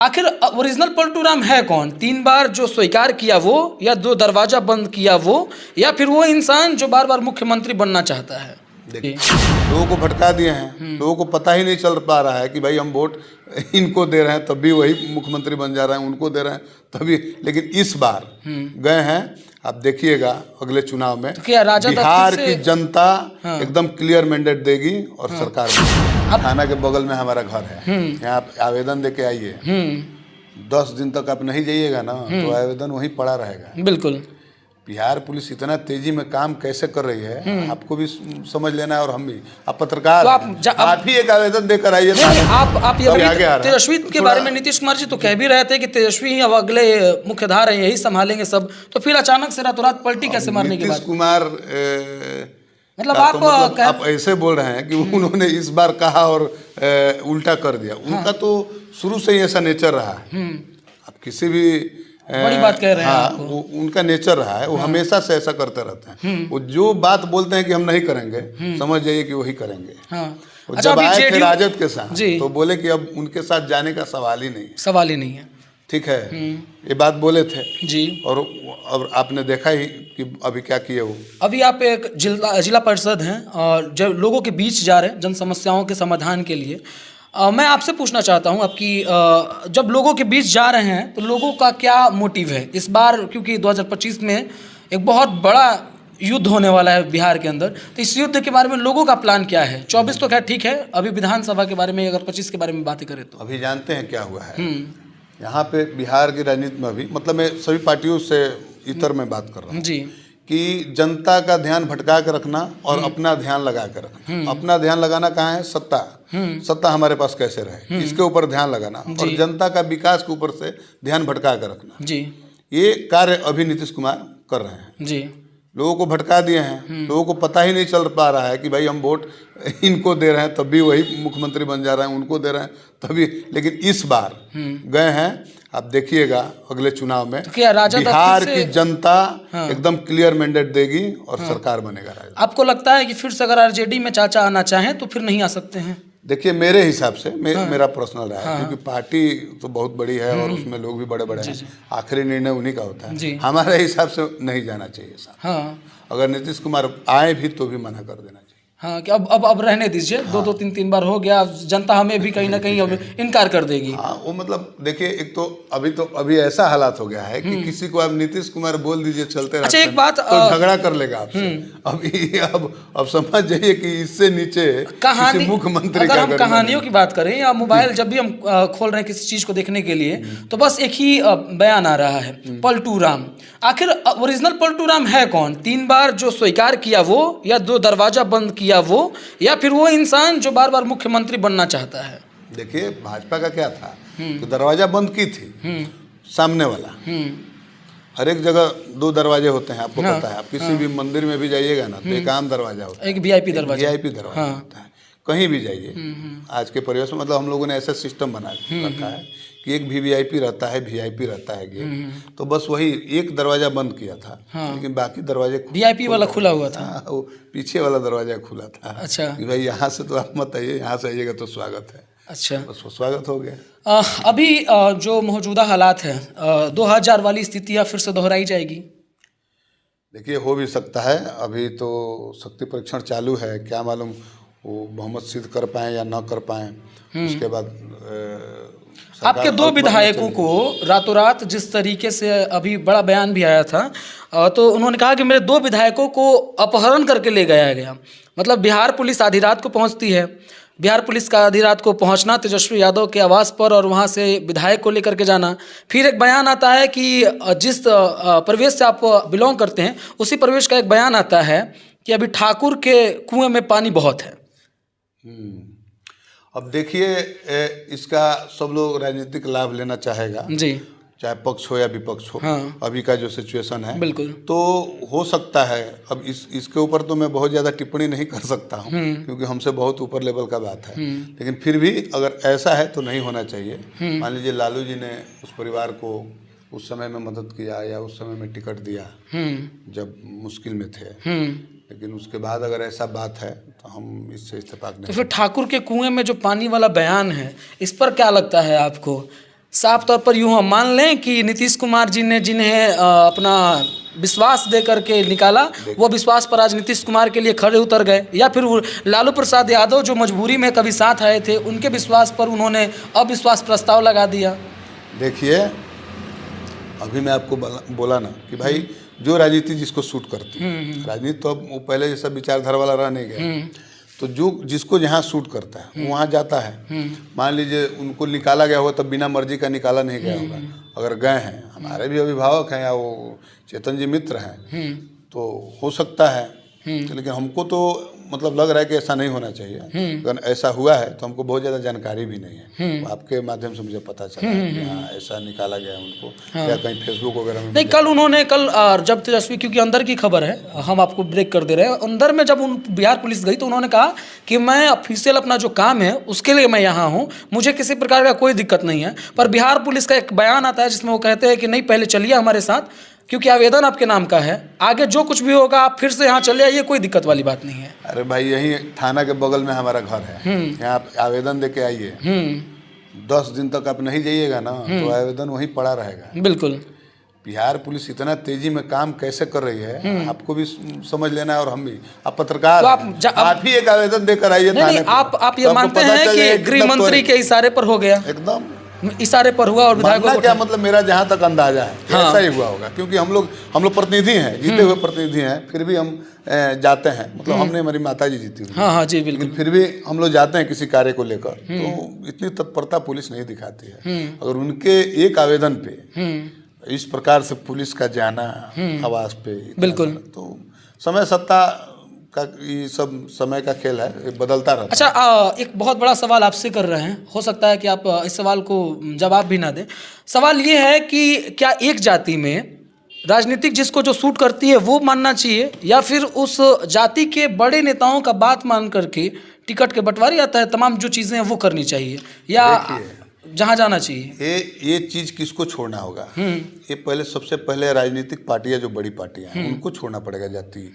आखिर ओरिजिनल पलटू राम है कौन? 3 बार जो स्वीकार किया वो, या 2 दरवाजा बंद किया वो, या फिर वो इंसान जो बार बार मुख्यमंत्री बनना चाहता है? देखिए, लोगों को भटका दिए हैं। लोगों को पता ही नहीं चल पा रहा है कि भाई हम वोट इनको दे रहे हैं तब भी वही मुख्यमंत्री बन जा रहे हैं, उनको दे रहे हैं तभी। लेकिन इस बार गए हैं, आप देखिएगा अगले चुनाव में तो क्या राजा बिहार की जनता एकदम क्लियर मैंडेट देगी और सरकार बनेगी। थाना के बगल में हमारा घर है, यहाँ आप आवेदन दे के आइए। 10 दिन तक आप नहीं जाइएगा ना तो आवेदन वहीं पड़ा रहेगा। बिल्कुल। बिहार पुलिस इतना तेजी में काम कैसे कर रही है, आपको भी समझ लेना है और हम भी। आप पत्रकार तो आप ही एक आवेदन देकर आइए। आप ये तेजस्वी के बारे में नीतीश कुमार जी तो कह भी रहे थे कि तेजस्वी ही अब अगले मुख्यधारा है, यही संभालेंगे सब, तो फिर अचानक से रातों रात पलटी कैसे मारने के बाद? नीतीश कुमार मतलब आप ऐसे बोल रहे हैं कि उन्होंने इस बार कहा और उल्टा कर दिया। उनका तो शुरू से ही ऐसा नेचर रहा है। आप किसी भी बड़ी बात कह रहे हैं। हाँ, वो उनका नेचर रहा है, वो हमेशा से ऐसा करते रहते हैं। वो जो बात बोलते हैं कि हम नहीं करेंगे, समझ जाइए कि वही करेंगे। अच्छा, जब आए थे राजद के साथ तो बोले कि अब उनके साथ जाने का सवाल ही नहीं है। ठीक है, ये बात बोले थे जी। और आपने देखा ही कि अभी क्या किए वो। अभी आप एक जिला परिषद हैं और जब लोगों के बीच जा रहे हैं जन समस्याओं के समाधान के लिए, मैं आपसे पूछना चाहता हूं आपकी, जब लोगों के बीच जा रहे हैं तो लोगों का क्या मोटिव है इस बार? क्योंकि 2025 में एक बहुत बड़ा युद्ध होने वाला है बिहार के अंदर, तो इस युद्ध के बारे में लोगों का प्लान क्या है? 24 तो खैर ठीक है, अभी विधानसभा के बारे में अगर 25 के बारे में बातें करें तो अभी जानते हैं क्या हुआ है यहाँ पे बिहार की राजनीति में। अभी मतलब मैं सभी पार्टियों से इतर में बात कर रहा हूँ जी, कि जनता का ध्यान भटका के रखना और अपना ध्यान लगा के रखना। अपना ध्यान लगाना कहाँ है? सत्ता हमारे पास कैसे रहे, इसके ऊपर ध्यान लगाना, और जनता का विकास के ऊपर से ध्यान भटका के रखना जी। ये कार्य अभी नीतीश कुमार कर रहे हैं जी। लोगों को भटका दिए हैं। लोगों को पता ही नहीं चल पा रहा है कि भाई हम वोट इनको दे रहे हैं तब भी वही मुख्यमंत्री बन जा रहे हैं, उनको दे रहे हैं तभी। लेकिन इस बार गए हैं, आप देखिएगा अगले चुनाव में तो क्या राजा बिहार की जनता एकदम क्लियर मैंडेट देगी और सरकार बनेगा राजा। आपको लगता है कि फिर से अगर आरजेडी में चाचा आना चाहें तो फिर नहीं आ सकते हैं? देखिए, मेरे हिसाब से मेरा पर्सनल राय है, क्योंकि पार्टी तो बहुत बड़ी है और उसमें लोग भी बड़े बड़े हैं। आखिरी निर्णय उन्हीं का होता है। हमारे हिसाब से नहीं जाना चाहिए साहब। अगर नीतीश कुमार आए भी तो भी मना कर देना चाहिए। हाँ, कि अब रहने दीजिए। 2 3 बार हो गया, जनता हमें भी कहीं ना कहीं अब इनकार कर देगी। हाँ, वो मतलब देखिए, एक तो अभी ऐसा हालात हो गया है कि किसी को आप नीतीश कुमार बोल दीजिए चलते रहते हैं। अच्छा, एक बात, तो झगड़ा कर लेगा आपसे। अब समझ जाइए कि इससे नीचे किसी मुख्यमंत्री अगर हम कहानियों की बात करें या मोबाइल जब भी हम खोल रहे हैं किसी चीज को देखने के लिए, तो बस एक ही बयान आ रहा है, पलटू राम। आखिर ओरिजिनल पलटू राम है कौन? 3 बार जो स्वीकार किया वो, या 2 दरवाजा बंद किया वो, या फिर वो इंसान जो बार बार मुख्यमंत्री बनना चाहता है? देखिए, भाजपा का क्या था कि दरवाजा बंद की थी सामने वाला। हर एक जगह 2 दरवाजे होते हैं, आपको पता है। आप किसी भी मंदिर में भी जाइएगा ना तो एक आम दरवाजा होता है, एक वीआईपी दरवाजा होता है। कहीं भी जाइए आज के परिवेश में, मतलब हम लोगों ने ऐसा सिस्टम बना रखा है कि एक वीवीआईपी रहता है, वीआईपी रहता है गेट। तो बस वही एक दरवाजा बंद किया था, लेकिन बाकी दरवाजे वीआईपी वाला खुला हुआ था। वो पीछे वाला दरवाजा खुला था। अच्छा, कि भाई यहाँ से तो आप मत आइए, यहाँ से आइएगा तो स्वागत है। अच्छा, बस वो स्वागत हो गया। अभी जो मौजूदा हालात है, 2000 वाली स्थितियाँ फिर से दोहराई जाएगी? देखिए, हो भी सकता है। अभी तो शक्ति परीक्षण चालू है, क्या मालूम वो बहुमत सिद्ध कर पाएँ या ना कर पाएँ। उसके बाद आपके 2 विधायकों को रातों रात जिस तरीके से अभी बड़ा बयान भी आया था, तो उन्होंने कहा कि मेरे 2 विधायकों को अपहरण करके ले गया। मतलब बिहार पुलिस आधी रात को पहुंचती है, बिहार पुलिस का आधी रात को पहुंचना तेजस्वी यादव के आवास पर और वहां से विधायक को लेकर के जाना। फिर एक बयान आता है कि जिस परिवेश से आप बिलोंग करते हैं उसी परिवेश का एक बयान आता है कि अभी ठाकुर के कुएं में पानी बहुत है। अब देखिए, इसका सब लोग राजनीतिक लाभ लेना चाहेगा जी, चाहे पक्ष हो या विपक्ष हो। अभी का जो सिचुएशन है, बिल्कुल, तो हो सकता है। अब इसके ऊपर तो मैं बहुत ज़्यादा टिप्पणी नहीं कर सकता हूँ, क्योंकि हमसे बहुत ऊपर लेवल का बात है। लेकिन फिर भी अगर ऐसा है तो नहीं होना चाहिए। मान लीजिए लालू जी ने उस परिवार को उस समय में मदद किया या उस समय में टिकट दिया जब मुश्किल में थे, लेकिन उसके बाद अगर ऐसा बात है तो हम इससे इत्तेफाक नहीं। तो फिर ठाकुर के कुएं में जो पानी वाला बयान है, इस पर क्या लगता है आपको? साफ तौर पर यूँ हम मान लें कि नीतीश कुमार जी ने जिन्हें अपना विश्वास दे करके निकाला, वो विश्वास पर आज नीतीश कुमार के लिए खड़े उतर गए, या फिर वो लालू प्रसाद यादव जो मजबूरी में कभी साथ आए थे, उनके विश्वास पर उन्होंने अविश्वास प्रस्ताव लगा दिया। देखिए, अभी मैं आपको बोला ना कि भाई जो राजनीति जिसको सूट करती है, राजनीति तो अब वो पहले जैसा विचारधारा वाला रह नहीं गया, तो जो जिसको जहाँ सूट करता है वो वहाँ जाता है। मान लीजिए उनको निकाला गया होगा तब बिना मर्जी का निकाला नहीं गया होगा, अगर गए हैं, हमारे भी अभिभावक हैं या वो चेतन जी मित्र हैं, तो हो सकता है। लेकिन हमको तो मतलब लग रहा है कि ऐसा नहीं होना चाहिए। अगर ऐसा हुआ है तो हमको बहुत ज़्यादा जानकारी भी नहीं है, तो आपके माध्यम से मुझे पता चला कि हाँ ऐसा निकाला गया उनको, या कहीं फेसबुक वगैरह में नहीं, कल जब तेजस्वी, क्योंकि अंदर की खबर है, हम आपको ब्रेक कर दे रहे हैं, अंदर में जब उन बिहार पुलिस गई तो उन्होंने कहा कि मैं ऑफिशियल अपना जो काम है उसके लिए मैं यहाँ हूँ, मुझे किसी प्रकार का कोई दिक्कत नहीं है। पर बिहार पुलिस का एक बयान आता है जिसमें वो कहते हैं कि नहीं, पहले चलिए हमारे साथ, क्योंकि आवेदन आपके नाम का है, आगे जो कुछ भी होगा आप फिर से यहाँ चले आइए, कोई दिक्कत वाली बात नहीं है। अरे भाई, यही थाना के बगल में हमारा घर है, यहाँ आप आवेदन दे के आइए। 10 दिन तक आप नहीं जाइएगा ना तो आवेदन वहीं पड़ा रहेगा। बिल्कुल। बिहार पुलिस इतना तेजी में काम कैसे कर रही है, आपको भी समझ लेना है, और हम भी। आप पत्रकार, तो आप ही एक आवेदन देकर आइए थाने पे। आप ये मानते हैं कि गृह मंत्री के इशारे पर हो गया? एकदम इशारे पर हुआ, और विधायकों को क्या मतलब, मेरा जहाँ तक अंदाजा है ऐसा ही हुआ होगा, क्योंकि हम लोग प्रतिनिधि हैं, जीते हुए प्रतिनिधि हैं, फिर भी हम जाते हैं। मतलब हमने, हमारी माता जी जीती हुई, हाँ जी बिल्कुल, फिर भी हम लोग जाते हैं किसी कार्य को लेकर, तो इतनी तत्परता पुलिस नहीं दिखाती है। अगर उनके एक आवेदन पे इस प्रकार से पुलिस का जाना आवास पे, बिल्कुल, तो समय सत्ता का ये सब समय का खेल है, ये बदलता रहता है। अच्छा, एक बहुत बड़ा सवाल आपसे कर रहे हैं, हो सकता है कि आप इस सवाल को जवाब भी ना दें। सवाल ये है कि क्या एक जाति में राजनीतिक जिसको जो सूट करती है वो मानना चाहिए, या फिर उस जाति के बड़े नेताओं का बात मान करके टिकट के बंटवारे आता है, तमाम जो चीज़ें हैं वो करनी चाहिए, या जहाँ जाना चाहिए? ये चीज़ किसको छोड़ना होगा? ये सबसे पहले राजनीतिक पार्टियां, जो बड़ी पार्टियां हैं, उनको छोड़ना पड़ेगा जाति